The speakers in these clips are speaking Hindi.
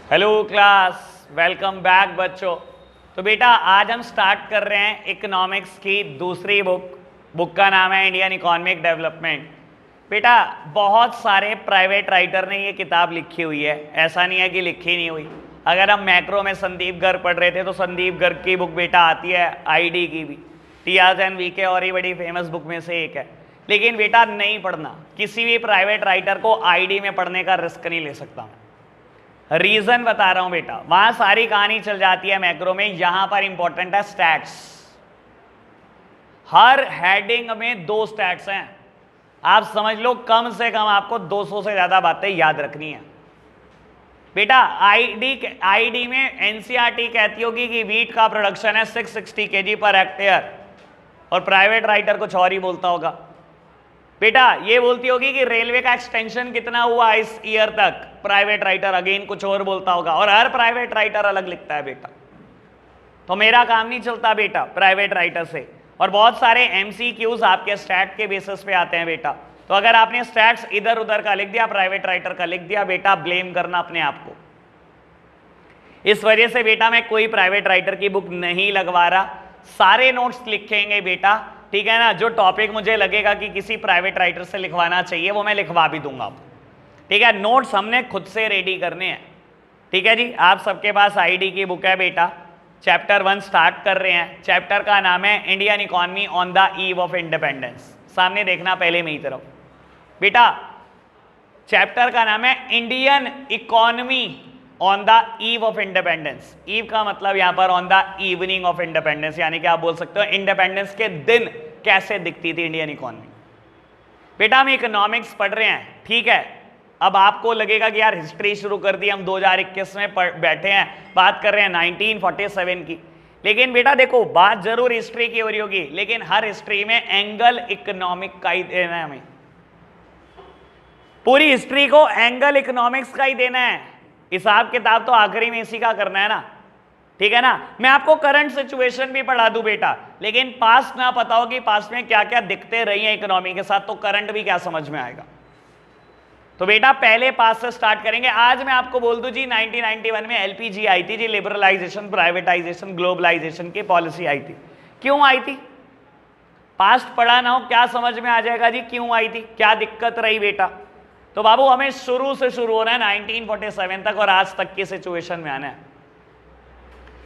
हेलो क्लास, वेलकम बैक बच्चों। तो बेटा आज हम स्टार्ट कर रहे हैं इकोनॉमिक्स की दूसरी बुक का नाम है इंडियन इकोनॉमिक डेवलपमेंट। बेटा बहुत सारे प्राइवेट राइटर ने ये किताब लिखी हुई है, ऐसा नहीं है कि लिखी नहीं हुई। अगर हम मैक्रो में संदीप गर्ग पढ़ रहे थे तो संदीप गर्ग की बुक बेटा आती है, आईडी की भी, टियाज एंड वीके और ही बड़ी फेमस बुक में से एक है। लेकिन बेटा नहीं पढ़ना, किसी भी प्राइवेट राइटर को आईडी में पढ़ने का रिस्क नहीं ले सकता मैं। रीजन बता रहा हूं बेटा, वहां सारी कहानी चल जाती है मैक्रो में, यहां पर इंपॉर्टेंट है स्टैट्स। हर हेडिंग में 2 स्टैट्स हैं, आप समझ लो कम से कम आपको 200 से ज्यादा बातें याद रखनी है बेटा। आईडी में एनसीईआरटी कहती होगी कि वीट का प्रोडक्शन है 660 केजी पर हेक्टेयर, और प्राइवेट राइटर कुछ और ही बोलता होगा। बेटा ये बोलती होगी कि रेलवे का एक्सटेंशन कितना हुआ इस ईयर तक, प्राइवेट राइटर अगेन कुछ और बोलता होगा, और हर प्राइवेट राइटर अलग लिखता है बेटा। तो मेरा काम नहीं चलता बेटा प्राइवेट राइटर से। और बहुत सारे एमसीक्यूज आपके स्टैट के बेसिस पे आते हैं बेटा। तो अगर आपने स्टैट्स इधर उधर का लिख दिया, प्राइवेट राइटर का लिख दिया बेटा, ब्लेम करना अपने आप को। इस वजह से बेटा मैं कोई प्राइवेट राइटर की बुक नहीं लगवा रहा, सारे नोट्स लिखेंगे बेटा, ठीक है ना। जो टॉपिक मुझे लगेगा कि किसी प्राइवेट राइटर से लिखवाना चाहिए वो मैं लिखवा भी दूंगा, ठीक है। नोट्स हमने खुद से रेडी करने हैं, ठीक है जी। आप सबके पास आईडी की बुक है बेटा, चैप्टर 1 स्टार्ट कर रहे हैं। चैप्टर का नाम है Indian economy on the eve of independence. सामने देखना पहले मेरी तरफ बेटा, चैप्टर का नाम है Indian economy on the eve of independence. Eve का मतलब यहां पर on the evening of independence, यानी कि आप बोल सकते हो इंडिपेंडेंस के दिन कैसे दिखती थी इंडियन इकोनॉमी। बेटा हम इकोनॉमिक्स पढ़ रहे हैं, ठीक है। अब आपको लगेगा कि यार हिस्ट्री शुरू कर दी, हम 2021 में बैठे हैं, बात कर रहे हैं 1947 की। लेकिन बेटा देखो, बात जरूर हिस्ट्री की हो रही होगी, लेकिन हर हिस्ट्री में एंगल इकोनॉमिक का ही देना है हमें। पूरी हिस्ट्री को एंगल इकोनॉमिक्स का ही देना है। हिसाब किताब तो आखिरी में इसी का करना है ना, ठीक है ना। मैं आपको करंट सिचुएशन भी पढ़ा दूं बेटा, लेकिन पास्ट ना पता हो कि पास्ट में क्या क्या दिक्कतें रही हैं इकोनॉमी के साथ, तो करंट भी क्या समझ में आएगा। तो बेटा पहले पास्ट से स्टार्ट करेंगे। आज मैं आपको बोल दूं जी, 1991 में एलपीजी आई थी जी, लिबरलाइजेशन, प्राइवेटाइजेशन, ग्लोबलाइजेशन की पॉलिसी आई थी। क्यों आई थी? पास्ट पढ़ा ना हो क्या समझ में आ जाएगा जी क्यों आई थी, क्या दिक्कत रही बेटा। तो बाबू हमें शुरू से शुरू होना है 1947 तक और आज तक की सिचुएशन में आना है,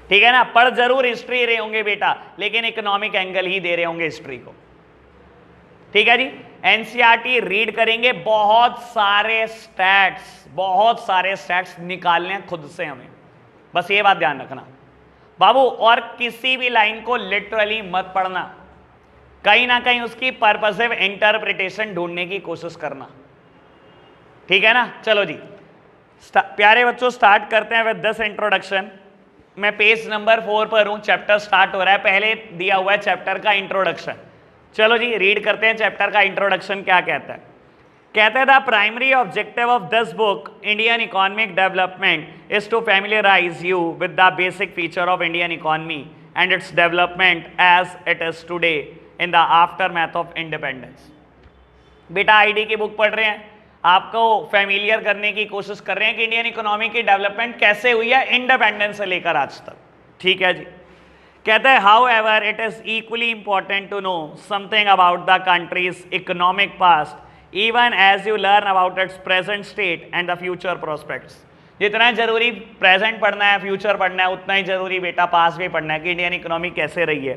ठीक है ना। पढ़ जरूर हिस्ट्री रहे होंगे बेटा, लेकिन इकोनॉमिक एंगल ही दे रहे होंगे हिस्ट्री को, ठीक है जी। एनसीईआरटी रीड करेंगे, बहुत सारे स्टैट्स निकालने हैं खुद से हमें, बस ये बात ध्यान रखना बाबू। और किसी भी लाइन को लिटरली मत पढ़ना, कहीं ना कहीं उसकी पर्पसिव इंटरप्रिटेशन ढूंढने की कोशिश करना, ठीक है ना। चलो जी प्यारे बच्चों, स्टार्ट करते हैं विद दिस इंट्रोडक्शन। मैं पेज नंबर 4 पर हूं, चैप्टर स्टार्ट हो रहा है। पहले दिया हुआ है चैप्टर का इंट्रोडक्शन। चलो जी रीड करते हैं चैप्टर का इंट्रोडक्शन क्या कहता है। कहता है the primary objective of this book Indian economic development is to familiarise you with the basic feature of Indian economy and its development as it is today in the aftermath of independence. बेटा आईडी की बुक पढ़ रहे हैं, आपको फैमिलियर करने की कोशिश कर रहे हैं कि इंडियन इकोनॉमी की डेवलपमेंट कैसे हुई है इंडिपेंडेंस से लेकर आज तक, ठीक है जी। कहते हैं however it is equally important to know something about the country's economic past even as you learn about its present state and the future prospects. जितना जरूरी प्रेजेंट पढ़ना है, फ्यूचर पढ़ना है, उतना ही जरूरी बेटा पास्ट भी पढ़ना है कि इंडियन इकोनॉमी कैसे रही है।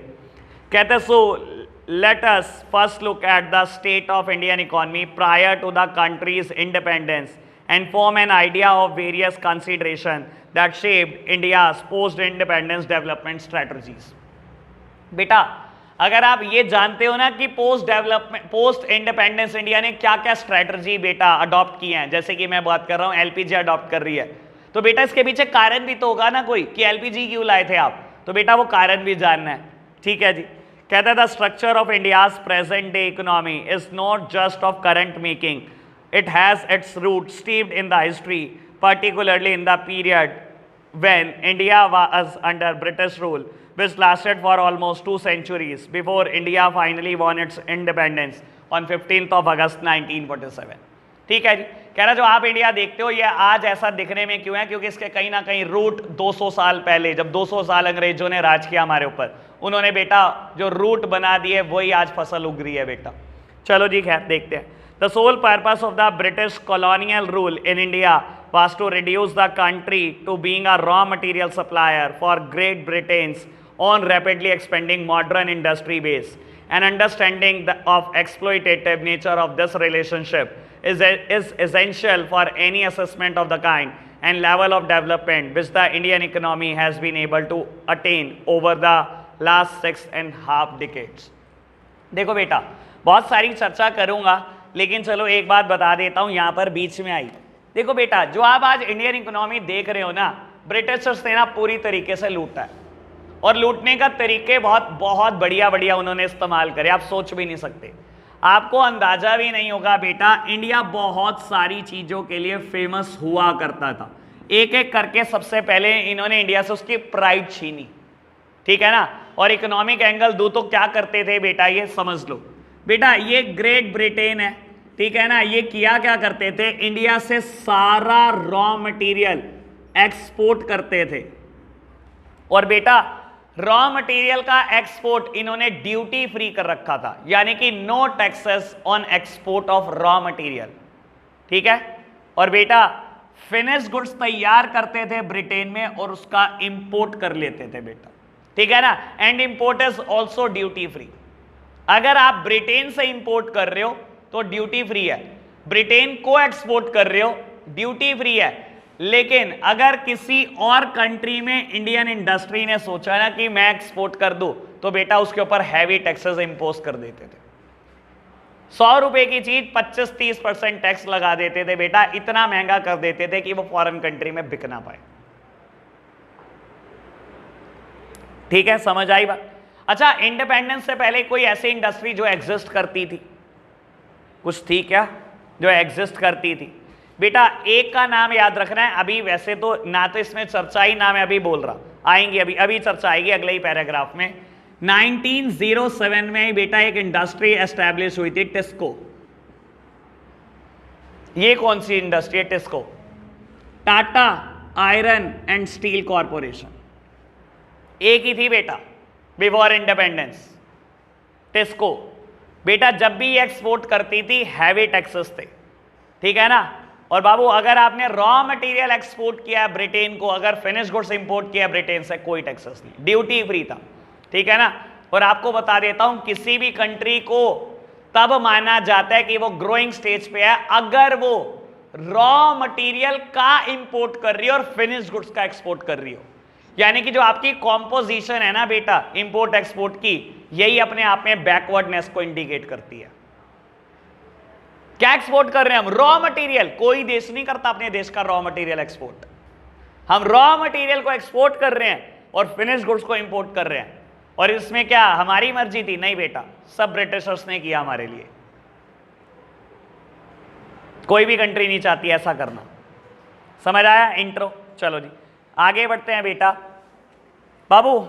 कहते हैं सो let us first look at the state of Indian economy prior to the country's independence and form an idea of various considerations that shaped India's post-independence development strategies. बेटा अगर आप ये जानते हो ना कि पोस्ट इंडिपेंडेंस इंडिया ने क्या क्या स्ट्रैटेजी बेटा अडॉप्ट किए हैं, जैसे कि मैं बात कर रहा हूँ एलपीजी अडॉप्ट कर रही है, तो बेटा इसके पीछे कारण भी तो होगा ना कोई कि एलपीजी क्यों लाए थे आप, तो बेटा वो कारण भी जानना है, ठीक है जी। कहता है the structure of India's present day economy is not just of current making, it has its root steeped in the history, particularly in the period when India was under British rule, which lasted for almost 2 centuries before India finally won its independence on 15th of August 1947. ठीक है जी, कह रहा जो आप इंडिया देखते हो ये आज ऐसा दिखने में क्यों है, क्योंकि इसके कहीं ना कहीं रूट 200 साल पहले, जब 200 साल अंग्रेजों ने राज किया हमारे ऊपर, उन्होंने बेटा जो रूट बना दिए वही आज फसल उग रही है बेटा। चलो जी खैर देखते हैं। The sole purpose of the British colonial rule in India was to reduce the country to being a raw material supplier for Great Britain's own rapidly expanding modern industry base. An understanding of exploitative nature of this relationship is essential for any assessment of the kind and level of development which the Indian economy has been able to attain over the last 6.5 decades. देखो बेटा बहुत सारी चर्चा करूंगा, लेकिन चलो एक बात बता देता हूं यहां पर बीच में आई। देखो बेटा जो आप आज इंडियन इकोनॉमी देख रहे हो ना, ब्रिटिशर्स ने ना पूरी तरीके से लूटा है, और लूटने का तरीके बहुत बहुत बढ़िया बढ़िया उन्होंने इस्तेमाल करे, आप सोच भी नहीं सकते। आपको अंदाजा भी नहीं होगा बेटा, इंडिया बहुत सारी चीजों के लिए फेमस हुआ करता था। एक एक करके सबसे पहले इन्होंने इंडिया से उसकी प्राइड छीनी, ठीक है ना। और इकोनॉमिक एंगल दो तो क्या करते थे बेटा, ये समझ लो बेटा, ये ग्रेट ब्रिटेन है, ठीक है ना। ये किया क्या करते थे, इंडिया से सारा रॉ मटेरियल एक्सपोर्ट करते थे, और बेटा रॉ मटेरियल का एक्सपोर्ट इन्होंने ड्यूटी फ्री कर रखा था, यानी कि no taxes on export of raw material, ठीक है। और बेटा फिनिश गुड्स तैयार करते थे ब्रिटेन में और उसका इंपोर्ट कर लेते थे बेटा, ठीक है ना। And import is also duty free. अगर आप ब्रिटेन से इंपोर्ट कर रहे हो तो ड्यूटी फ्री है, ब्रिटेन को एक्सपोर्ट कर रहे हो ड्यूटी फ्री है। लेकिन अगर किसी और कंट्री में इंडियन इंडस्ट्री ने सोचा ना कि मैं एक्सपोर्ट कर दूं, तो बेटा उसके ऊपर हैवी टैक्सेस इंपोज कर देते थे। 100 रुपए की चीज 25-30% टैक्स लगा देते थे बेटा, इतना महंगा कर देते थे कि वो फॉरेन कंट्री में बिक ना पाए, ठीक है, समझ आई बात। अच्छा, इंडिपेंडेंस से पहले कोई ऐसी इंडस्ट्री जो एग्जिस्ट करती थी, कुछ थी क्या जो एग्जिस्ट करती थी बेटा? एक का नाम याद रखना है, अभी वैसे तो ना तो इसमें चर्चा ही नाम है, अभी बोल रहा, आएंगे अभी चर्चा आएगी अगले ही पैराग्राफ में। 1907 में बेटा एक इंडस्ट्री एस्टैब्लिश हुई थी, टिस्को। ये कौन सी इंडस्ट्री है? TISCO, Tata iron and steel corporation. एक ही थी बेटा बिफोर इंडिपेंडेंस, टिस्को। बेटा जब भी एक्सपोर्ट करती थी हैवी टैक्सेस थे, ठीक है ना। और बाबू अगर आपने रॉ मटेरियल एक्सपोर्ट किया ब्रिटेन को, अगर फिनिश गुड्स इंपोर्ट किया ब्रिटेन से, कोई टैक्सेस नहीं, ड्यूटी फ्री था, ठीक है ना। और आपको बता देता हूं किसी भी कंट्री को तब माना जाता है कि वो ग्रोइंग स्टेज पे है अगर वो रॉ मटेरियल का इंपोर्ट कर रही हो और फिनिश गुड्स का एक्सपोर्ट कर रही हो। यानी कि जो आपकी कॉम्पोजिशन है ना बेटा इंपोर्ट एक्सपोर्ट की, यही अपने आप में बैकवर्डनेस को इंडिकेट करती है। क्या एक्सपोर्ट कर रहे हैं हम? Raw material. कोई देश नहीं करता अपने देश का रॉ मटेरियल एक्सपोर्ट, हम रॉ मटेरियल को एक्सपोर्ट कर रहे हैं और फिनिश गुड्स को इंपोर्ट कर रहे हैं। और इसमें क्या हमारी मर्जी थी? नहीं बेटा, सब ब्रिटिशर्स ने किया हमारे लिए। कोई भी कंट्री नहीं चाहती ऐसा करना, समझ आया इंट्रो? चलो जी आगे बढ़ते हैं बेटा। बाबू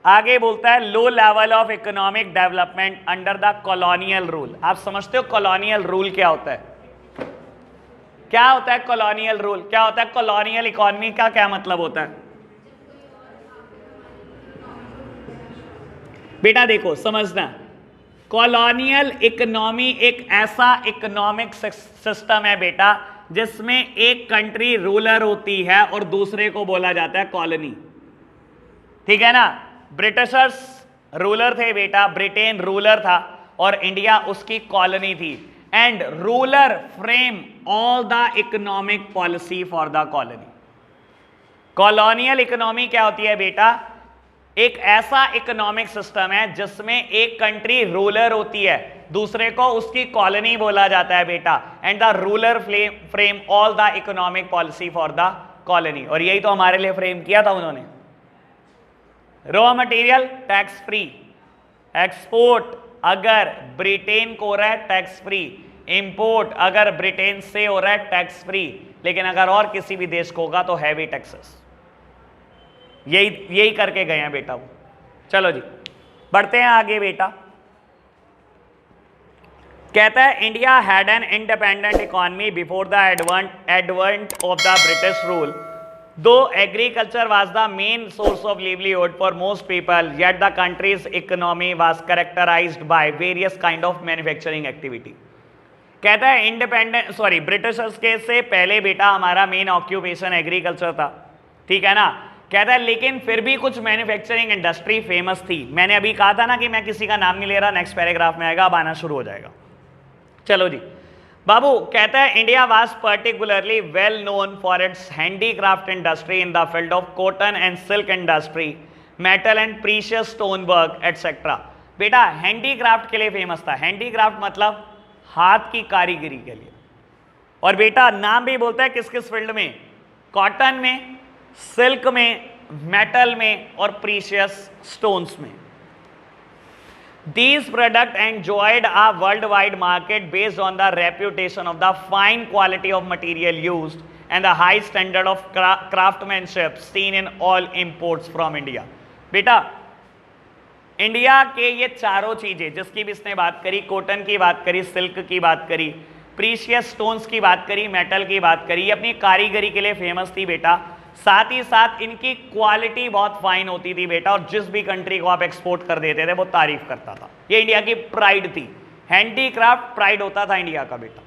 आगे बोलता है low level of economic development under the colonial rule. आप समझते हो कॉलोनियल रूल क्या होता है? क्या होता है कॉलोनियल रूल? क्या होता है कॉलोनियल इकोनॉमी का? क्या मतलब होता है बेटा? देखो समझना, कॉलोनियल इकोनॉमी एक ऐसा इकोनॉमिक सिस्टम है बेटा जिसमें एक कंट्री रूलर होती है और दूसरे को बोला जाता है कॉलोनी, ठीक है ना। ब्रिटिशर्स रूलर थे बेटा, ब्रिटेन रूलर था और इंडिया उसकी कॉलोनी थी। And ruler frame all the economic policy for the colony. Colonial economy क्या होती है बेटा? एक ऐसा इकोनॉमिक सिस्टम है जिसमें एक कंट्री रूलर होती है, दूसरे को उसकी कॉलोनी बोला जाता है बेटा। And the ruler frame all the economic policy for the colony. और यही तो हमारे लिए फ्रेम किया था उन्होंने। Raw material tax free, export अगर ब्रिटेन को हो रहा है टैक्स फ्री, इंपोर्ट अगर ब्रिटेन से हो रहा है टैक्स फ्री, लेकिन अगर और किसी भी देश को होगा तो हैवी टैक्सेस। यही करके गए हैं बेटा वो। चलो जी बढ़ते हैं आगे बेटा। कहता है India had an independent economy before the advent of the British rule, though agriculture was the main source of livelihood for most people, yet the country's economy was characterised by various kind of manufacturing activity. कहता है ब्रिटिशर्स के से पहले बेटा हमारा मेन ऑक्यूपेशन एग्रीकल्चर था, ठीक है ना। कहता है लेकिन फिर भी कुछ मैन्युफैक्चरिंग इंडस्ट्री फेमस थी। मैंने अभी कहा था ना कि मैं किसी का नाम नहीं ले रहा, नेक्स्ट पैराग्राफ में आएगा, अब आना शुरू हो जाएगा। चलो जी बाबू, कहता है India was particularly well known for its handicraft industry in the field of cotton and silk industry, metal and precious stone work etcetera. बेटा हैंडीक्राफ्ट के लिए फेमस था। हैंडीक्राफ्ट मतलब हाथ की कारीगरी के लिए। और बेटा नाम भी बोलता है किस किस फील्ड में, कॉटन में, सिल्क में, मेटल में और प्रीशियस स्टोन्स में। These products enjoyed a worldwide market based on the reputation of the fine quality of material used and the high standard of craftsmanship seen in all imports from India। बेटा इंडिया के ये चारों चीजें जिसकी भी इसने बात करी, कॉटन की बात करी, सिल्क की बात करी, प्रीशियस स्टोन्स की बात करी, मेटल की बात करी, अपनी कारीगरी के लिए फेमस थी बेटा। साथ ही साथ इनकी क्वालिटी बहुत फाइन होती थी बेटा, और जिस भी कंट्री को आप एक्सपोर्ट कर देते थे वो तारीफ करता था। ये इंडिया की प्राइड थी, हैंडीक्राफ्ट प्राइड होता था इंडिया का बेटा।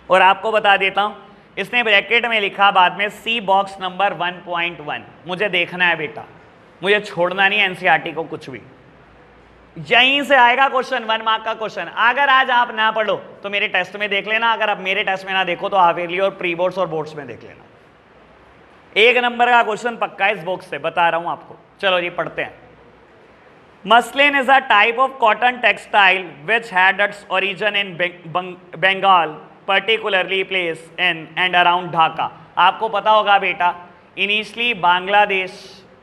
और आपको बता देता हूं, इसने ब्रैकेट में लिखा बाद में सी बॉक्स नंबर 1.1। मुझे देखना है बेटा, मुझे छोड़ना नहीं है एनसीईआरटी को कुछ भी। यहीं से आएगा क्वेश्चन, 1 मार्क का क्वेश्चन। अगर आज आप ना पढ़ो तो मेरे टेस्ट में देख लेना, अगर आप मेरे टेस्ट में ना देखो तो हाफ ईयरली और प्री बोर्ड्स और बोर्ड्स में देख लेना। 1 नंबर का क्वेश्चन पक्का इस बॉक्स से, बता रहा हूं आपको। चलो जी पढ़ते हैं। Muslin is a type of cotton textile which had its origin in Bengal, particularly place in and around Dhaka. आपको पता होगा बेटा, इनिशियली बांग्लादेश,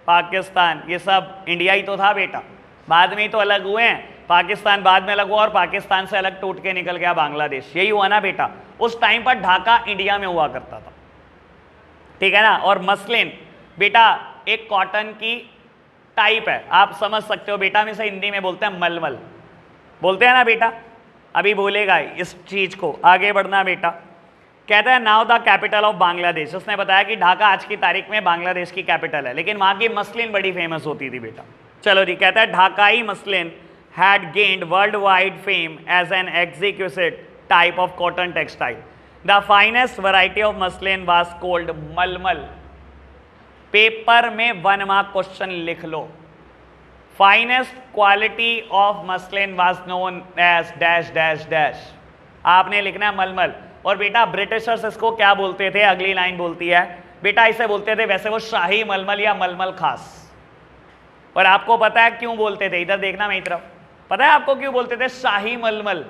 पाकिस्तान, ये सब इंडिया ही तो था बेटा, बाद में ही तो अलग हुए हैं। पाकिस्तान बाद में अलग हुआ और पाकिस्तान से अलग टूट के निकल गया बांग्लादेश, यही हुआ ना बेटा। उस टाइम पर ढाका इंडिया में हुआ करता था, ठीक है ना। और मसलिन बेटा एक कॉटन की टाइप है, आप समझ सकते हो बेटा। हम इसे हिंदी में बोलते हैं मलमल, बोलते हैं ना बेटा, अभी बोलेगा इस चीज को। आगे बढ़ना बेटा। कहता है now the capital of Bangladesh. उसने बताया कि ढाका आज की तारीख में बांग्लादेश की कैपिटल है, लेकिन वहां की मसलिन बड़ी फेमस होती थी बेटा। चलो जी, कहता है Dhakai muslin had gained world wide fame as an executive type of cotton textile. The finest variety of muslin was called malmal. Paper में 1 मार्क क्वेश्चन लिख लो। Finest quality of muslin was known as dash dash dash. आपने लिखना है मलमल। और बेटा ब्रिटिशर्स इसको क्या बोलते थे, अगली लाइन बोलती है बेटा, इसे बोलते थे वैसे वो शाही मलमल या मलमल खास। और आपको पता है क्यों बोलते थे, इधर देखना मेरी तरफ, पता है आपको क्यों बोलते थे शाही मलमल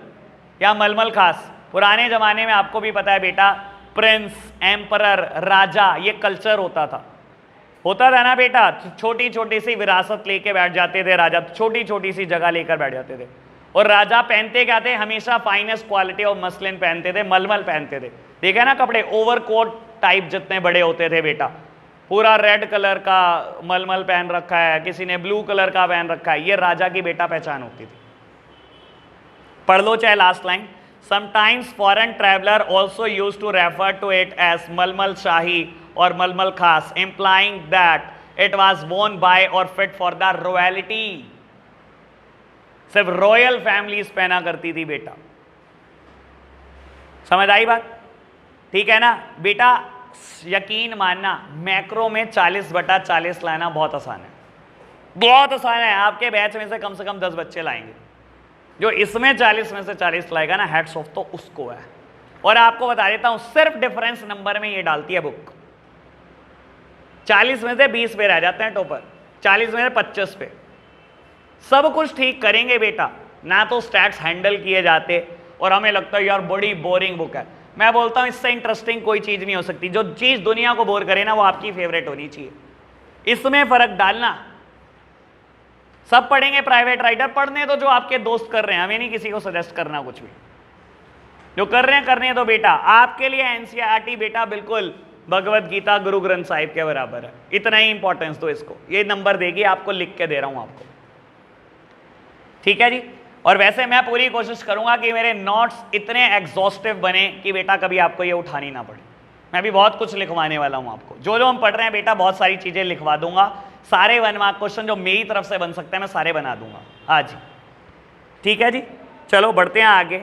या मलमल खास? पुराने जमाने में आपको भी पता है बेटा, प्रिंस, एम्परर, राजा, ये कल्चर होता था ना बेटा। छोटी छोटी सी विरासत लेके बैठ जाते थे राजा, छोटी छोटी सी जगह लेकर बैठ जाते थे। और राजा पहनते क्या थे, हमेशा फाइनेस्ट क्वालिटी ऑफ मसलिन पहनते थे, मलमल पहनते थे। देखा ना कपड़े, ओवरकोट टाइप जितने बड़े होते थे बेटा, पूरा रेड कलर का मलमल पहन रखा है, किसी ने ब्लू कलर का पहन रखा है, ये राजा की बेटा पहचान होती थी। पढ़ लो चाहे last line. Sometimes foreign traveler also used to refer to it as Malmal Shahi or Malmal Khas, implying that it was worn by or fit for the royalty। सिर्फ रॉयल फैमिलीज पहना करती थी बेटा, समझ आई बात? ठीक है ना बेटा। यकीन मानना, मैक्रो में 40/40 लाना बहुत आसान है, बहुत आसान है। आपके बैच में से कम 10 बच्चे लाएंगे, जो इसमें 40 में से 40 लाएगा ना, हैट्स ऑफ तो उसको है। और आपको बता देता हूं, सिर्फ डिफरेंस नंबर में ये डालती है बुक। 40 में से 20 पे रह जाते हैं टॉपर, 40 में से 25 पे। सब कुछ ठीक करेंगे बेटा, ना तो स्टैट्स हैंडल किए जाते, और हमें लगता है यार बड़ी बोरिंग बुक है। मैं बोलता हूं इससे इंटरेस्टिंग कोई चीज नहीं हो सकती। जो चीज दुनिया को बोर करे ना, वो आपकी फेवरेट होनी चाहिए। इसमें फर्क डालना। सब पढ़ेंगे प्राइवेट राइटर, पढ़ने तो जो आपके दोस्त कर रहे हैं, हमें नहीं किसी को सजेस्ट करना कुछ भी। जो कर रहे हैं करने तो बेटा। आपके लिए एनसीईआरटी बेटा बिल्कुल भगवत गीता गुरु ग्रंथ साहिब के बराबर है, इतना ही इंपॉर्टेंस दो इसको। ये नंबर देगी आपको, लिख के दे रहा हूं आपको, ठीक है जी। और वैसे मैं पूरी कोशिश करूंगा कि मेरे नोट्स इतने एग्जॉस्टिव बने कि बेटा कभी आपको ये उठानी ना पड़े। मैं भी बहुत कुछ लिखवाने वाला हूं आपको, जो हम पढ़ रहे हैं बेटा बहुत सारी चीजें लिखवा दूंगा। सारे 1 मार्क क्वेश्चन जो मेरी तरफ से बन सकते हैं मैं सारे बना दूंगा। हाँ जी, ठीक है जी, चलो बढ़ते हैं आगे।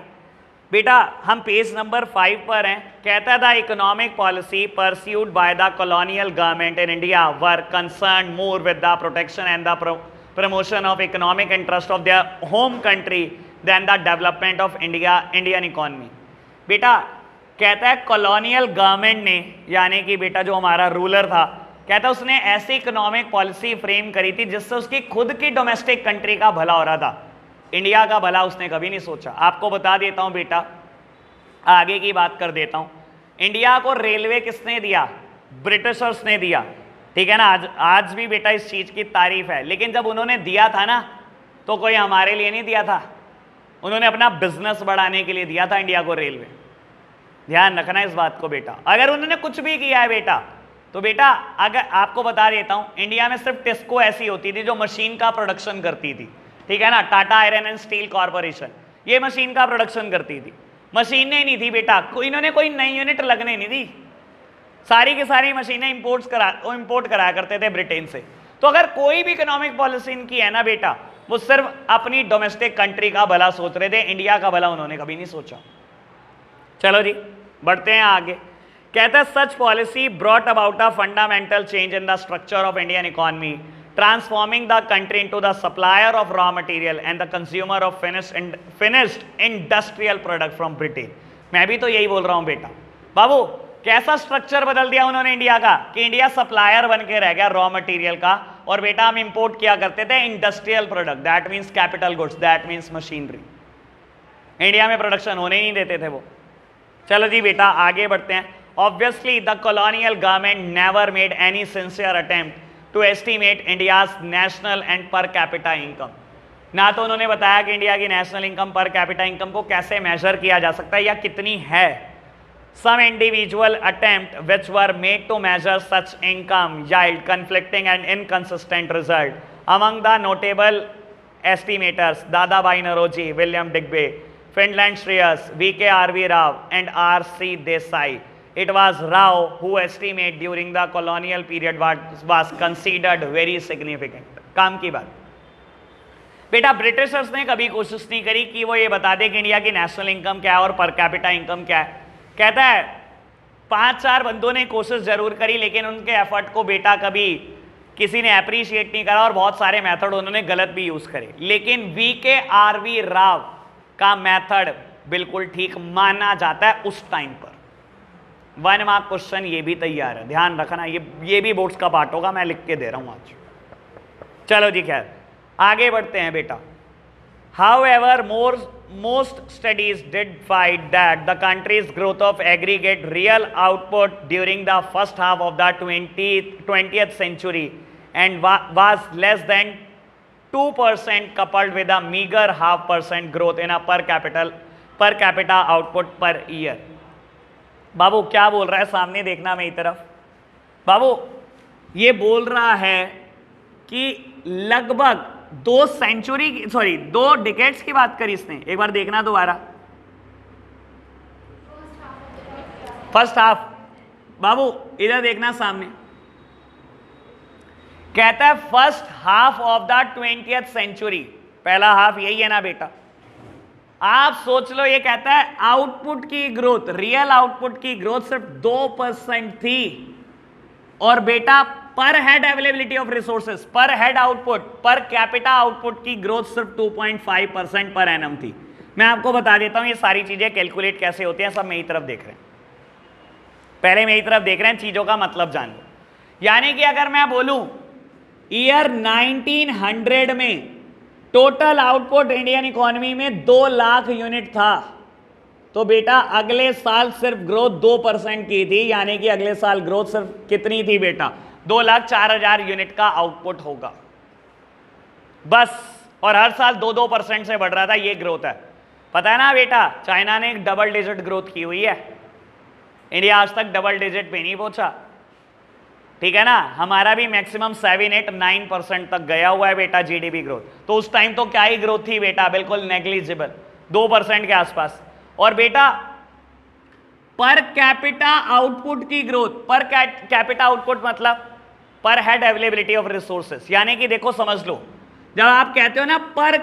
बेटा हम पेज नंबर 5 पर हैं। कहता है the economic policy pursued by the colonial government in India were concern more with the protection and the promotion of economic interest of their home country than the development of Indian economy. बेटा कहता है कॉलोनियल गवर्नमेंट ने, यानी कि बेटा जो हमारा रूलर था, कहता है उसने ऐसी इकोनॉमिक पॉलिसी फ्रेम करी थी जिससे उसकी खुद की डोमेस्टिक कंट्री का भला हो रहा था। इंडिया का भला उसने कभी नहीं सोचा। आपको बता देता हूं बेटा, आगे की बात कर देता हूं। इंडिया को रेलवे किसने दिया? ब्रिटिशर्स ने दिया, ठीक है ना। आज भी बेटा इस चीज की तारीफ है। लेकिन जब उन्होंने दिया था ना तो कोई हमारे लिए नहीं दिया था, उन्होंने अपना बिजनेस बढ़ाने के लिए दिया था इंडिया को रेलवे। ध्यान रखना इस बात को बेटा। अगर उन्होंने कुछ भी किया है बेटा तो बेटा अगर आपको बता देता हूं, इंडिया में सिर्फ टिस्को ऐसी होती थी जो मशीन का प्रोडक्शन करती थी, ठीक है ना। Tata iron and steel corporation ये मशीन का प्रोडक्शन करती थी। मशीनें नहीं थी बेटा, इन्होंने कोई नई यूनिट लगने नहीं दी, सारी की सारी मशीनें इंपोर्ट कराया करते थे ब्रिटेन से। तो अगर कोई भी इकोनॉमिक पॉलिसी इनकी है ना बेटा, वो सिर्फ अपनी डोमेस्टिक कंट्री का भला सोच रहे थे, इंडिया का भला उन्होंने कभी नहीं सोचा। चलो जी बढ़ते हैं आगे। कहता है such policy brought about a fundamental change in the structure of Indian economy, transforming the country into the supplier of raw material and the consumer of finished industrial product from Britain. मैं भी तो यही बोल रहा हूं बेटा। बाबू कैसा स्ट्रक्चर बदल दिया उन्होंने इंडिया का कि इंडिया सप्लायर बन के रह गया रॉ मटेरियल का, और बेटा हम इंपोर्ट किया करते थे industrial product, that means capital goods, that means machinery. India में प्रोडक्शन होने ही नहीं देते थे वो। चलो जी बेटा आगे बढ़ते हैं। Obviously the colonial government never made any sincere attempt to estimate India's national and per capita income. ना तो उन्होंने बताया कि इंडिया की national income per capita income को कैसे मेजर किया जा सकता है या कितनी है। Some individual attempt which were made to measure such income yield conflicting and inconsistent result. Among the notable estimators, Dadabhai Naoroji, William Digby, Finland Shreyas, V.K.R.V. Rao and R.C. Desai. It was Rao who estimate during the colonial period was considered very significant. काम की बात बेटा, ब्रिटिशर्स ने कभी कोशिश नहीं करी कि वो ये बता दे कि इंडिया की नेशनल इनकम क्या है और पर कैपिटा इनकम क्या है। कहता है 5-4 बंदों ने कोशिश जरूर करी, लेकिन उनके एफर्ट को बेटा कभी किसी ने अप्रिशिएट नहीं करा और बहुत सारे मेथड उन्होंने गलत भी यूज करे। लेकिन V.K.R.V. राव का मेथड बिल्कुल ठीक माना जाता है उस टाइम पर। 1 मार्क क्वेश्चन ये भी तैयार है, ध्यान रखना, ये भी बोर्ड्स का पार्ट होगा, मैं लिख के दे रहा हूं आज। चलो जी खैर आगे बढ़ते हैं बेटा। However, most studies did find that the country's growth of aggregate real output during the first half of the 20th century and was less than 2% coupled with a meager 0.5% growth in a per capita output per year. बाबू क्या बोल रहा है, सामने देखना मेरी तरफ। बाबू ये बोल रहा है कि लगभग 2 डिकेड्स की बात करी इसने। एक बार देखना दोबारा, फर्स्ट हाफ। बाबू इधर देखना सामने, कहता है first half of the 20th century. पहला हाफ यही है ना बेटा। आप सोच लो, ये कहता है आउटपुट की ग्रोथ, रियल आउटपुट की ग्रोथ सिर्फ 2% थी, और बेटा पर हेड अवेलेबिलिटी ऑफ रिसोर्सेज, पर head output, per capita output की ग्रोथ सिर्फ 2.5% पर एनम थी। मैं आपको बता देता हूं ये सारी चीजें कैलकुलेट कैसे होती हैं, सब मेरी तरफ देख रहे हैं, पहले मेरी तरफ देख रहे हैं, चीजों का मतलब जान लो। यानी कि अगर मैं बोलूं ईयर 1900 में टोटल आउटपुट इंडियन इकोनॉमी में 2 लाख यूनिट था, तो बेटा अगले साल सिर्फ ग्रोथ 2% की थी, यानी कि अगले साल ग्रोथ सिर्फ कितनी थी बेटा, 2,04,000 यूनिट का आउटपुट होगा बस। और हर साल 2-2% से बढ़ रहा था, ये ग्रोथ है। पता है ना बेटा, चाइना ने एक डबल डिजिट ग्रोथ की हुई है, इंडिया आज तक डबल डिजिट पे नहीं पहुंचा। ठीक है ना, हमारा भी मैक्सिमम 7, 8, 9% तक गया हुआ है बेटा जीडीपी ग्रोथ। तो उस टाइम तो क्या ही ग्रोथ थी बेटा, बिल्कुल नेग्लिजिबल, 2% के आसपास। और बेटा पर कैपिटा आउटपुट की ग्रोथ, पर कैपिटा आउटपुट मतलब पर हेड अवेलेबिलिटी ऑफ रिसोर्सेस, यानी कि देखो समझ लो, जब आप कहते हो ना पर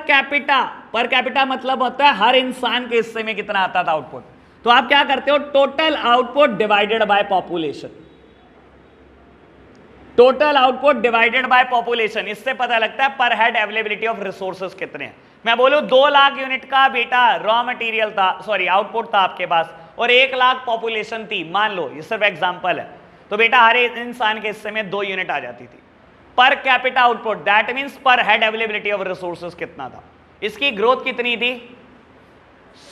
कैपिटा मतलब होता है हर इंसान के हिस्से में कितना आता था आउटपुट, तो आप क्या करते हो, total output divided by population, total output divided by population, इससे पता लगता है पर हेड अवेलेबिलिटी ऑफ रिसोर्सेस कितने हैं। मैं बोलूं 2 लाख यूनिट का बेटा रॉ मटेरियल था, सॉरी आउटपुट था आपके पास, और 1 लाख पॉपुलेशन थी, मान लो, ये सिर्फ एग्जांपल है, तो बेटा हर एक इंसान के हिस्से में 2 यूनिट आ जाती थी। Per capita output that means पर हेड अवेलेबिलिटी ऑफ रिसोर्सेस कितना था, इसकी ग्रोथ कितनी थी,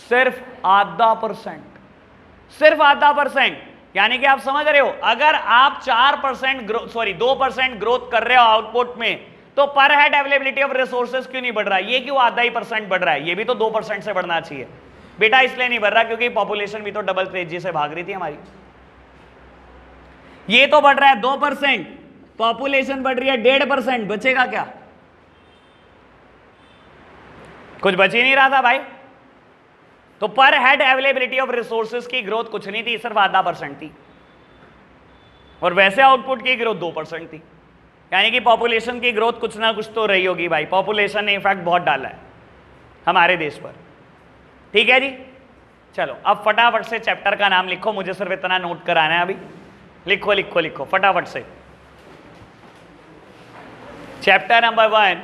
सिर्फ 0.5%, सिर्फ 0.5%। यानी कि आप समझ रहे हो, अगर आप 4% ग्रोथ, सॉरी 2% ग्रोथ कर रहे हो आउटपुट में, तो पर हेड अवेलेबिलिटी ऑफ रिसोर्सेज क्यों नहीं बढ़ रहा है, ये क्यों 0.5% बढ़ रहा है, ये भी तो 2% से बढ़ना चाहिए बेटा। इसलिए नहीं बढ़ रहा क्योंकि पॉपुलेशन भी तो डबल तेजी से भाग रही थी हमारी। ये तो बढ़ रहा है 2%, पॉपुलेशन बढ़ रही है 1.5%, बचेगा क्या, कुछ बच ही नहीं रहा था भाई। तो पर हेड अवेलेबिलिटी ऑफ रिसोर्सेज की ग्रोथ कुछ नहीं थी, सिर्फ 0.5% थी, और वैसे आउटपुट की ग्रोथ 2% थी, यानी कि पॉपुलेशन की ग्रोथ कुछ ना कुछ तो रही होगी भाई। पॉपुलेशन ने इफेक्ट बहुत डाला है हमारे देश पर, ठीक है जी। चलो अब फटाफट से चैप्टर का नाम लिखो, मुझे सिर्फ इतना नोट कराना है अभी, लिखो लिखो लिखो फटाफट से। Chapter number 1,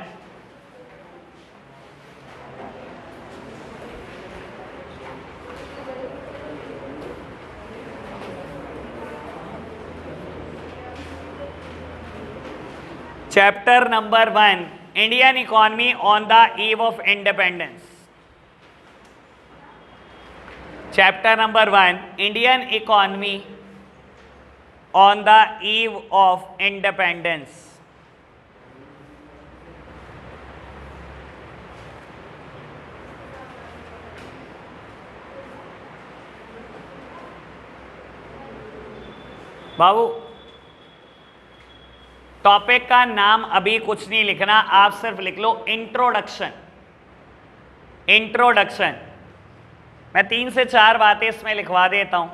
chapter number 1, Indian economy on the eve of independence. Chapter number 1, Indian economy on the eve of independence. Babu topic का नाम अभी कुछ नहीं लिखना, आप सिर्फ लिख लो इंट्रोडक्शन। इंट्रोडक्शन, मैं 3 से 4 बातें इसमें लिखवा देता हूं।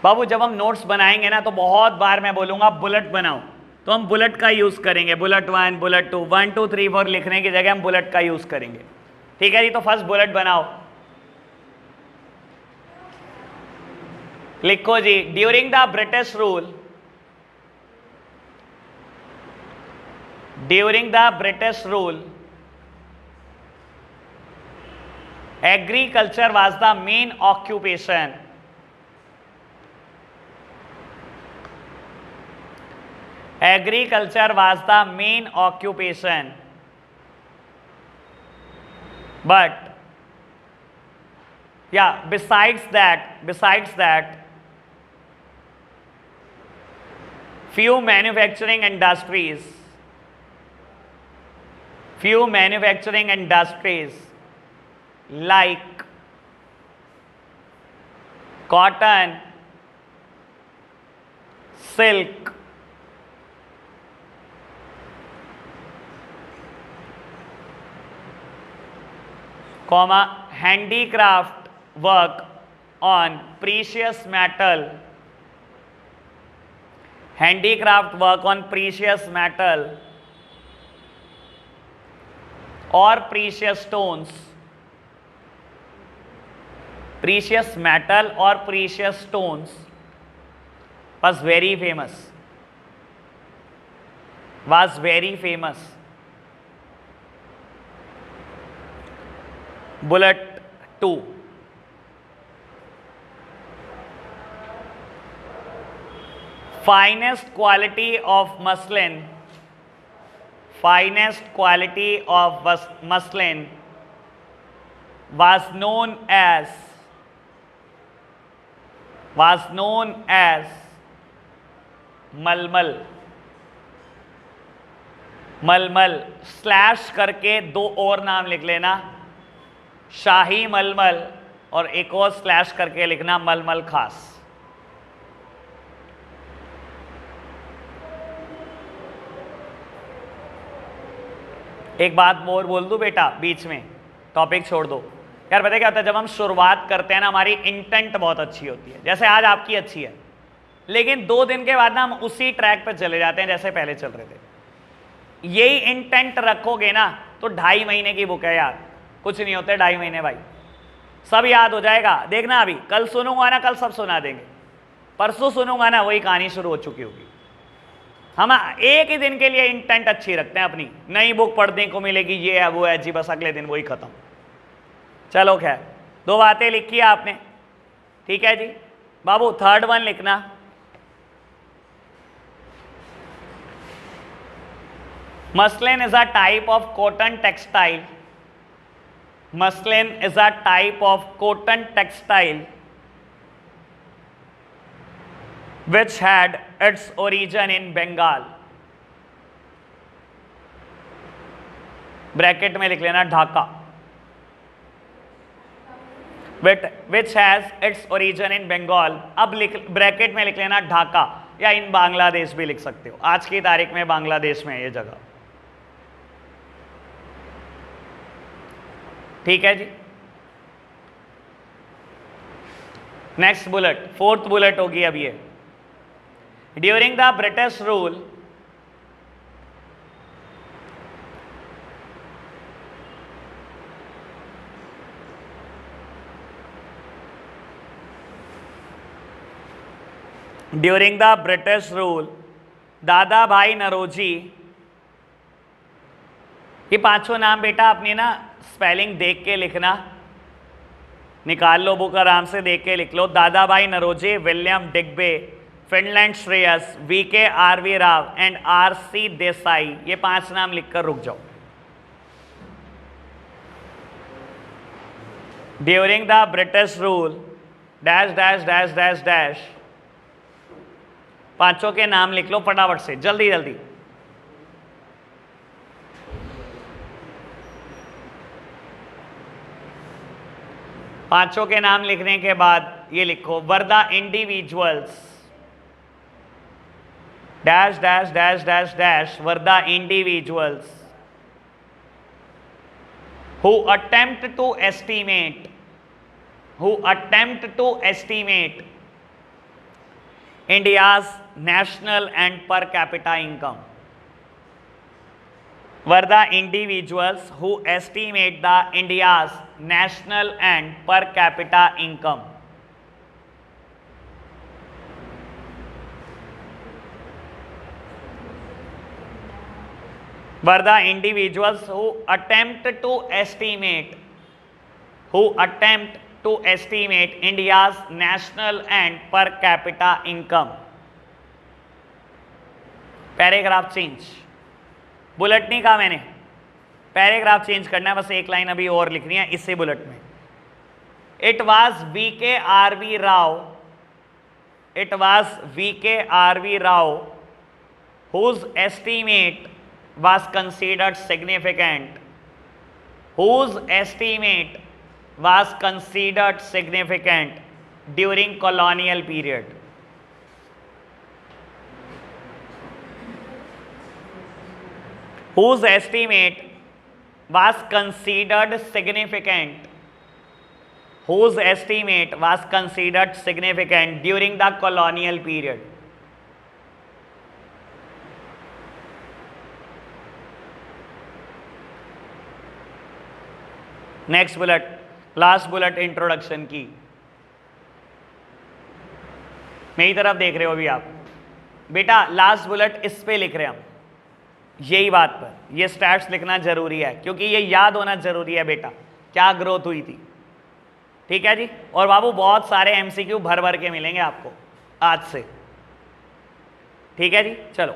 बाबू जब हम नोट्स बनाएंगे ना, तो बहुत बार मैं बोलूंगा बुलेट बनाओ, तो हम बुलेट का यूज करेंगे, बुलेट 1, बुलेट 2, 1 2 3 4 लिखने की जगह हम बुलेट का यूज करेंगे, ठीक है जी। तो फर्स्ट बुलेट बनाओ, लिखो जी, during the British rule, during the British rule agriculture was the main occupation, agriculture was the main occupation, but yeah, besides that few manufacturing industries like cotton, silk, handicraft work on precious metal, handicraft work on precious metal or precious stones, precious metal or precious stones was very famous. Bullet 2, finest quality of muslin was known as मलमल स्लैश करके 2 और नाम लिख लेना, शाही मलमल और एक और स्लैश करके लिखना मलमल खास। एक बात और बोल दूं बेटा बीच में, टॉपिक छोड़ दो यार। पता क्या होता है, जब हम शुरुआत करते हैं ना, हमारी इंटेंट बहुत अच्छी होती है, जैसे आज आपकी अच्छी है, लेकिन 2 दिन के बाद ना हम उसी ट्रैक पे चले जाते हैं जैसे पहले चल रहे थे। यही इंटेंट रखोगे ना तो 2.5 महीने की बुक है यार, कुछ नहीं होते 2.5 महीने भाई, सब याद हो जाएगा। देखना अभी कल सुनूंगा ना, कल सब सुना देंगे, परसों सुनूंगा ना वही कहानी शुरू हो चुकी होगी। हम एक ही दिन के लिए इंटेंट अच्छी रखते हैं अपनी, नई बुक पढ़ने को मिलेगी, ये है वो है जी, बस अगले दिन वही खत्म। चलो खैर, 2 बातें लिखी आपने, ठीक है जी। बाबू थर्ड वन लिखना, muslin is a type of cotton textile. Muslin is a type of cotton textile which had its origin in Bengal। Bracket में लिख लेना Dhaka. which has its origin in Bengal। अब ब्रैकेट में लिख लेना ढाका, या इन बांग्लादेश भी लिख सकते हो, आज की तारीख में बांग्लादेश में ये जगह, ठीक है जी। नेक्स्ट बुलेट, 4th बुलेट होगी अब ये। During the British rule, दादा भाई नरोजी, ये 5 नाम बेटा अपनी ना स्पेलिंग देख के लिखना, निकाल लो बुक आराम से देख के लिख लो। Dadabhai Naoroji, William Digby, फिनलैंड Shirras, V K R V Rao and R C Desai, ये 5 नाम लिखकर रुक जाओ। During the British rule dash dash dash dash dash, 5 के नाम लिख लो फटाफट से, जल्दी जल्दी। पांचों के नाम लिखने के बाद ये लिखो, were the individuals dash dash dash dash dash, were the individuals who attempt to estimate India's national and per capita income। were the individuals who estimate the India's national and per capita income। were the individuals who attempt to estimate India's national and per capita income। Paragraph change, bullet नहीं कहा मैंने, पैराग्राफ चेंज करना है, बस एक लाइन अभी और लिखनी है इसी बुलेट में। It was V K R V Rao whose estimate was considered significant during colonial period। whose estimate was considered significant during the colonial period। Next bullet, last bullet introduction की, मेरी तरफ देख रहे हो अभी आप बेटा, लास्ट बुलेट इस पे लिख रहे हैं हम, यही बात पर, ये स्टैट्स लिखना जरूरी है क्योंकि ये याद होना जरूरी है बेटा, क्या ग्रोथ हुई थी, ठीक है जी। और बाबू बहुत सारे एमसीक्यू भर भर के मिलेंगे आपको आज से, ठीक है जी। चलो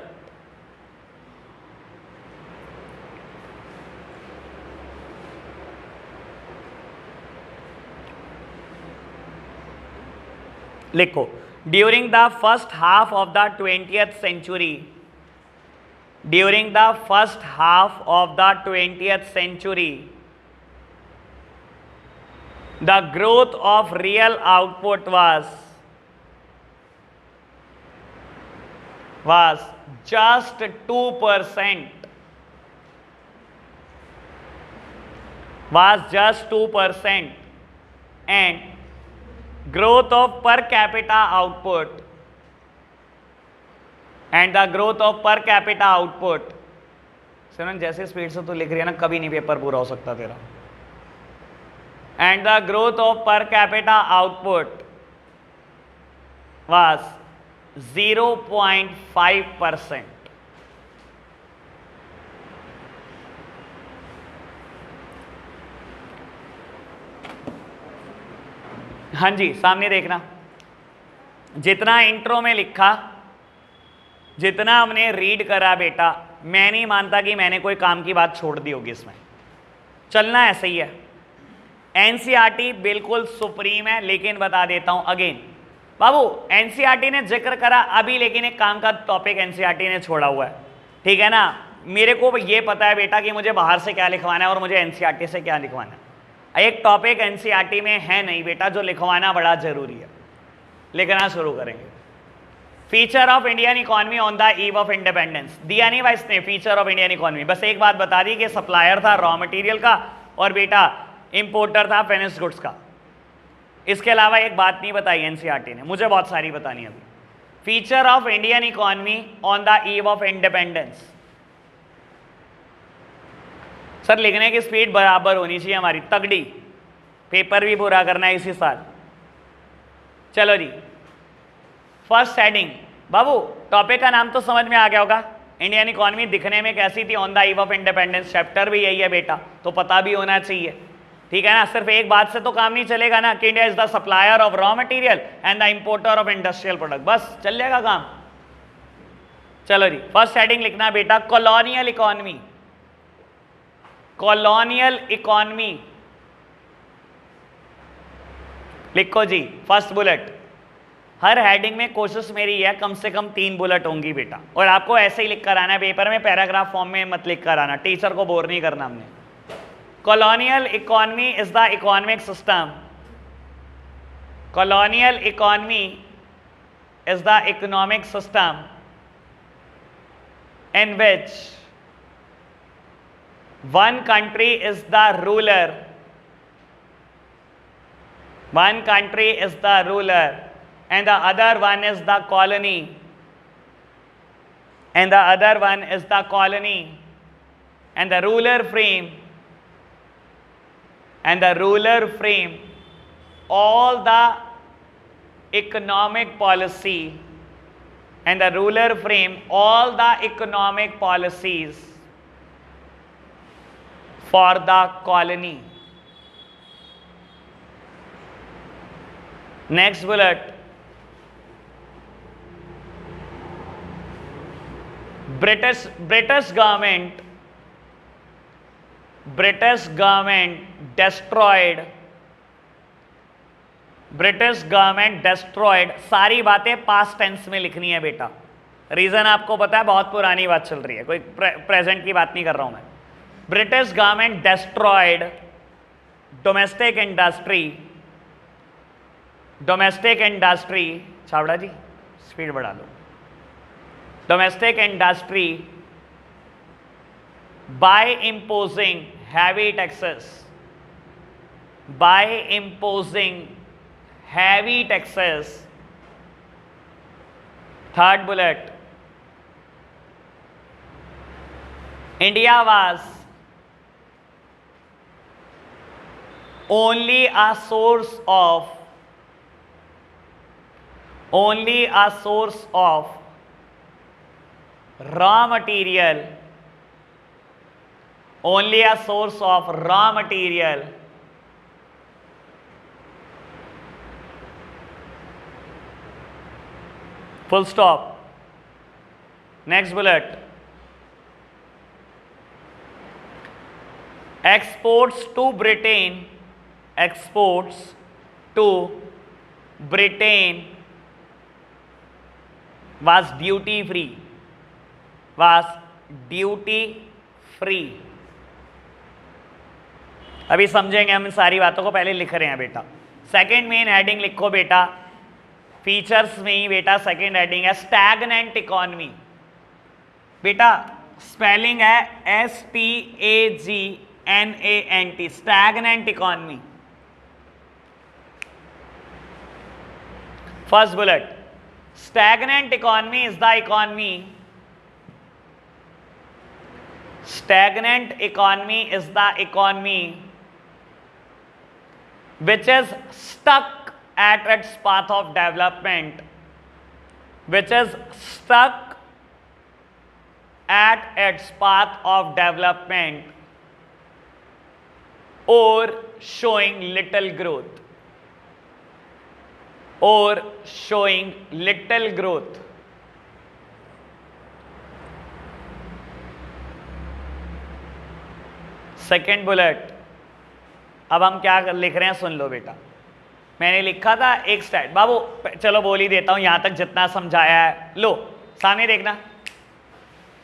लिखो, during the first half of the 20th century, the growth of real output was just 2%, was just 2%, and growth of per capita output and the growth of per capita output, सिमरन जैसे स्पीड से तो लिख रही है ना, कभी नहीं पेपर पूरा हो सकता तेरा, and the growth of per capita output was 0.5%. हाँ जी, सामने देखना, जितना इंट्रो में लिखा, जितना हमने रीड करा बेटा, मैं नहीं मानता कि मैंने कोई काम की बात छोड़ दी होगी इसमें। चलना ऐसे ही है। एनसीईआरटी बिल्कुल सुप्रीम है, लेकिन बता देता हूं अगेन बाबू, एनसीईआरटी ने जिक्र करा अभी, लेकिन एक काम का टॉपिक एनसीईआरटी ने छोड़ा हुआ है, ठीक है ना। मेरे को ये पता है बेटा कि मुझे बाहर से क्या लिखवाना है और मुझे एनसीईआरटी से क्या लिखवाना है। एक टॉपिक एनसीईआरटी में है नहीं बेटा जो लिखवाना बड़ा जरूरी है। लिखना शुरू करेंगे। Feature of Indian economy on the eve of independence, दिया नहीं भाई इसने फीचर ऑफ इंडियन इकोनॉमी, बस एक बात बता दी कि सप्लायर था रॉ मटेरियल का और बेटा इंपोर्टर था फिनिश्ड गुड्स का। इसके अलावा एक बात नहीं बताई एनसीईआरटी ने, मुझे बहुत सारी बतानी अभी। Feature of Indian economy on the eve of independence, sir लिखने की स्पीड बराबर होनी चाहिए हमारी, तगड़ी, पेपर भी पूरा करना है इसी साल। चलो जी, फर्स्ट हेडिंग बाबू, टॉपिक का नाम तो समझ में आ गया होगा, इंडियन इकोनॉमी दिखने में कैसी थी on the eve of independence, chapter भी यही है बेटा, तो पता भी होना चाहिए, ठीक है ना। सिर्फ एक बात से तो काम नहीं चलेगा ना कि India is the supplier of raw material and the importer of industrial product, बस चल जाएगा काम। चलो जी, फर्स्ट हेडिंग लिखना बेटा, कॉलोनियल इकोनॉमी। कॉलोनियल इकोनॉमी लिखो जी, फर्स्ट बुलेट। हर हेडिंग में कोशिश मेरी है कम से कम 3 बुलेट होंगी बेटा, और आपको ऐसे ही लिख कर आना है पेपर में, पैराग्राफ फॉर्म में मत लिख कर आना, टीचर को बोर नहीं करना हमने। Colonial economy is the economic system, colonial economy is the economic system in which one country is the ruler, one country is the ruler and the other one is the colony, and the other one is the colony, and the ruler frame, and the ruler frame all the economic policy, and the ruler frame all the economic policies for the colony. Next bullet, British government destroyed, सारी बातें पास्ट टेंस में लिखनी है बेटा, रीजन आपको पता है, बहुत पुरानी बात चल रही है, कोई प्रेजेंट की बात नहीं कर रहा हूं मैं। British government destroyed domestic industry, छावड़ा जी स्पीड बढ़ा लो, domestic industry by imposing heavy taxes, by imposing heavy taxes. Third bullet, India was only a source of raw material, only a source of raw material full stop. Next bullet, exports to Britain was duty free, अभी समझेंगे हम इन सारी बातों को, पहले लिख रहे हैं बेटा। सेकंड मेन हेडिंग लिखो बेटा, फीचर्स में ही बेटा सेकंड हेडिंग है स्टैग्नेंट इकोनॉमी। बेटा स्पेलिंग है STAGNANT, stagnant economy. First bullet, stagnant economy is the economy, stagnant economy is the economy which is stuck at its path of development, which is stuck at its path of development or showing little growth, or showing little growth। Second bullet, अब हम क्या लिख रहे हैं सुन लो बेटा। मैंने लिखा था एक स्टैट, बाबू चलो बोल ही देता हूं यहां तक जितना समझाया है। लो सामने देखना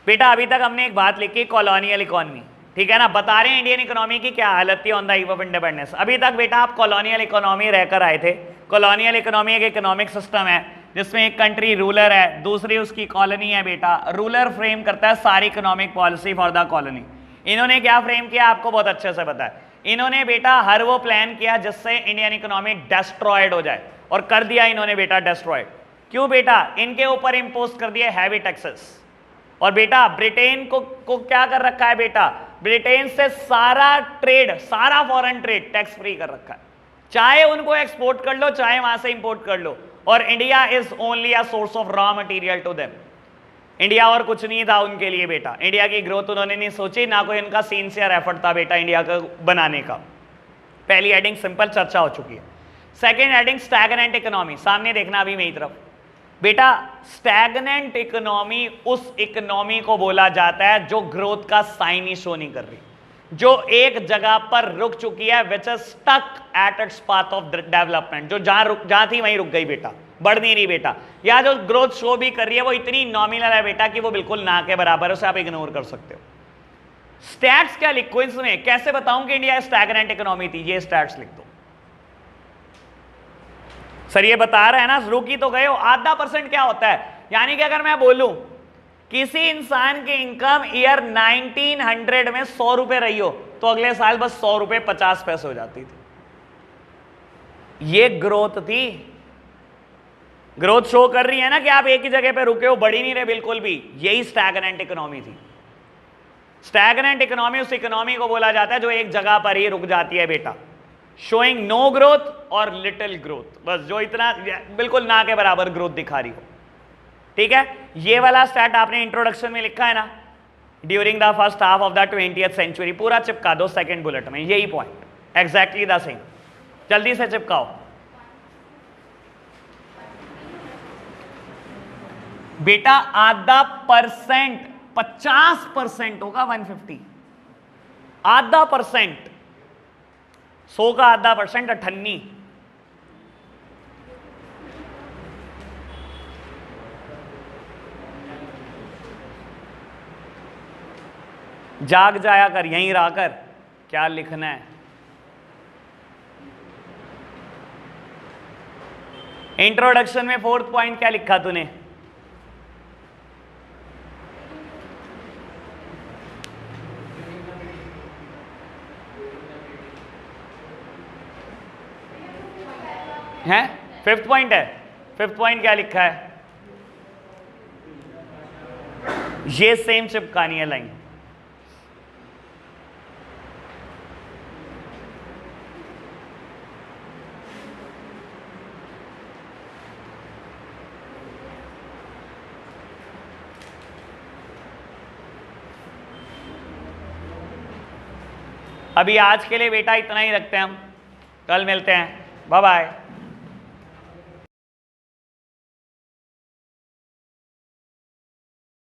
बेटा, अभी तक हमने एक बात लिखी कॉलोनियल इकोनॉमी, ठीक है ना। बता रहे हैं इंडियन इकोनॉमी की क्या हालत थी on the eve of independence. अभी तक बेटा आप कॉलोनियल इकोनॉमी रहकर आए थे। कॉलोनियल इकोनॉमी एक इकोनॉमिक सिस्टम है जिसमें एक कंट्री रूलर है, दूसरी उसकी कॉलोनी है बेटा। रूलर फ्रेम करता है सारी economic policy for the colony. इन्होंने क्या फ्रेम किया आपको बहुत अच्छे से पता है। इन्होंने बेटा हर वो प्लान किया जिससे इंडियन इकोनॉमी डिस्ट्रॉयड हो जाए, और कर दिया इन्होंने बेटा डिस्ट्रॉयड। क्यों बेटा? इनके ऊपर इंपोज कर दिए हैवी टैक्सेस। और बेटा ब्रिटेन को क्या कर रखा है बेटा? ब्रिटेन से सारा ट्रेड, सारा फॉरेन ट्रेड टैक्स फ्री कर रखा है। चाहे उनको एक्सपोर्ट कर लो, चाहे वहां से इंपोर्ट कर लो। और India is only a source of raw material to them. India और कुछ नहीं था उनके लिए बेटा। इंडिया की ग्रोथ उन्होंने नहीं सोची, ना कोई इनका सिंसियर एफर्ट था बेटा इंडिया को बनाने का। पहली हेडिंग सिंपल चर्चा हो चुकी है। सेकेंड हेडिंग स्टैग्नेंट इकोनॉमी, सामने देखना अभी मेरी तरफ बेटा। स्टैग्नेंट इकोनॉमी उस इकोनॉमी को बोला जाता है जो ग्रोथ का साइन ही शो नहीं कर रही, जो एक जगह पर रुक चुकी है, which is stuck at its path of development, जो जहां थी वहीं रुक गई बेटा, बढ़ नहीं रही बेटा। या जो ग्रोथ शो भी कर रही है वो इतनी नॉमिनल है बेटा कि वो बिल्कुल ना के बराबर है, उसे आप इग्नोर कर सकते हो। स्टैट्स क्या लिखो इसमें, कैसे बताऊं कि इंडिया स्टैग्नेंट इकोनॉमी थी? ये स्टैट्स लिख दो सर, ये बता रहा है ना, रुकी तो गए हो। आधा % क्या होता है? यानी कि अगर मैं बोलूं किसी इंसान की इनकम ईयर 1900 में 100 रुपए रही हो, तो अगले साल बस 100 रुपए 50 पैसे हो जाती थी। ये ग्रोथ थी। ग्रोथ शो कर रही है ना कि आप एक ही जगह पे रुके हो, बढ़ी नहीं रहे बिल्कुल भी। यही स्टैग्नेंट इकोनॉमी थी। स्टैग्नेंट इकोनॉमी उस इकोनॉमी को बोला जाता है जो एक जगह पर ही रुक जाती है बेटा, शोइंग नो ग्रोथ और लिटिल ग्रोथ, बस जो इतना बिल्कुल ना के बराबर ग्रोथ दिखा रही हो। ठीक है, ये वाला स्टैट आपने इंट्रोडक्शन में लिखा है ना, during the first half of the 20th century, पूरा चिपका दो सेकंड बुलेट में, यही पॉइंट एग्जैक्टली द सेम। जल्दी से चिपकाओ बेटा। आधा % 50% होगा 150, आधा %, 100 का आधा % 98। जाग जाया कर, यहीं रह कर क्या लिखना है। इंट्रोडक्शन में 4th पॉइंट क्या लिखा तूने? है 5th पॉइंट है। 5th पॉइंट क्या लिखा है? ये सेम चिपकानी है लाइन। अभी आज के लिए बेटा इतना ही रखते हैं हम, कल मिलते हैं, बाय बाय।